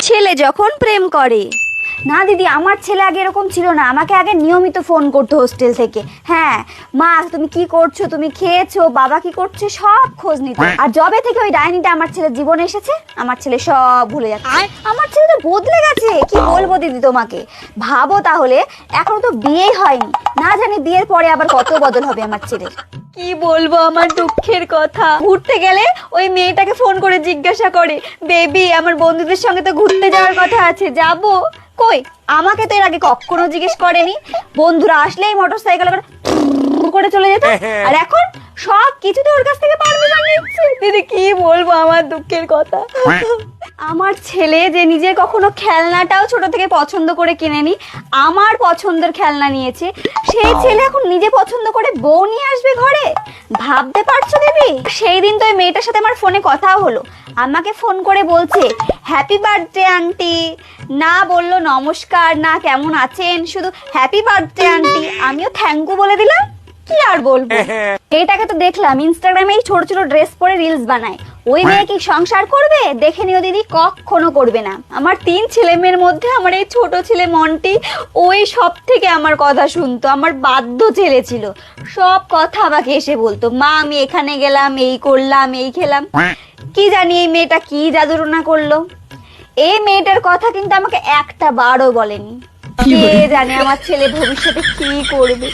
ছেলে যখন প্রেম করে। না দিদি, আমার ছেলে আগে এরকম ছিল না। আমাকে আগে নিয়মিত ফোন করতো হোস্টেল থেকে। হ্যাঁ, মা তুমি কি করছো, তুমি খেয়েছো, বাবা কি করছে, সব খোঁজ নিত। আর যবে থেকে ওই ডাইনিটা আমার ছেলের জীবনে এসেছে, আমার ছেলে সব ভুলে যাচ্ছে। আমার ছেলে তো বদলে গেছে, কি বলবো দিদি তোমাকে। ভাবো তাহলে, এখনো তো বিয়েই হয়নি, না জানি বিয়ের পরে আবার কত বদল হবে আমার ছেলের। কি বলবো আমার দুঃখের কথা। ঘুরতে গেলে ওই মেয়েটাকে ফোন করে জিজ্ঞাসা করে, বেবি আমার বন্ধুদের সঙ্গে তো ঘুরতে যাওয়ার কথা আছে, যাবো? কই, আমাকে তো এর আগে কখনো জিজ্ঞেস করেনি। বন্ধুরা আসলেই মোটরসাইকেল করে চলে যেত, আর এখন সব কিছুতে ওর কাছ থেকে পারমিশন নিচ্ছে। দিদি কি বলবো আমার দুঃখের কথা। আমার ছেলে যে নিজে কখনো খেলনাটাও ছোট থেকে পছন্দ করে কিনেনি, আমার পছন্দের খেলনা নিয়েছে, সেই ছেলে এখন নিজে পছন্দ করে বউ নিয়ে আসবে ঘরে। ভাবতে পারছো দিদি? সেই দিন তো ওই মেয়েটার সাথে আমার ফোনে কথাও হলো। আমাকে ফোন করে বলছে হ্যাপি বার্থডে আন্টি। না বললো নমস্কার, না কেমন আছেন, শুধু হ্যাপি বার্থডে আন্টি। আমিও থ্যাংক ইউ বলে দিলাম। কি আর বলবো। এটাকে তো দেখলাম ইনস্টাগ্রামে এই ছোট ছোট ড্রেস পরে রিলস বানায়। ওই মেয়ে কি সংসার করবে? দেখে নিও দিদি, কখনো করবে না। আমার 3 ছেলে মেয়ের মধ্যে আমার এই ছোট ছেলে মন্টি, ওই সব থেকে আমার কথা শুনতো। আমার বাধ্য ছেলে ছিল, সব কথা আমাকে এসে বলতো, মা আমি এখানে গেলাম, এই করলাম, এই খেলাম। কি জানি এই মেয়েটা কি জাদুটনা করলো। এই মেয়েটার কথা কিন্তু আমাকে একটা বারও বলেনি। কে জানে আমার ছেলে ভবিষ্যতে কি করবে।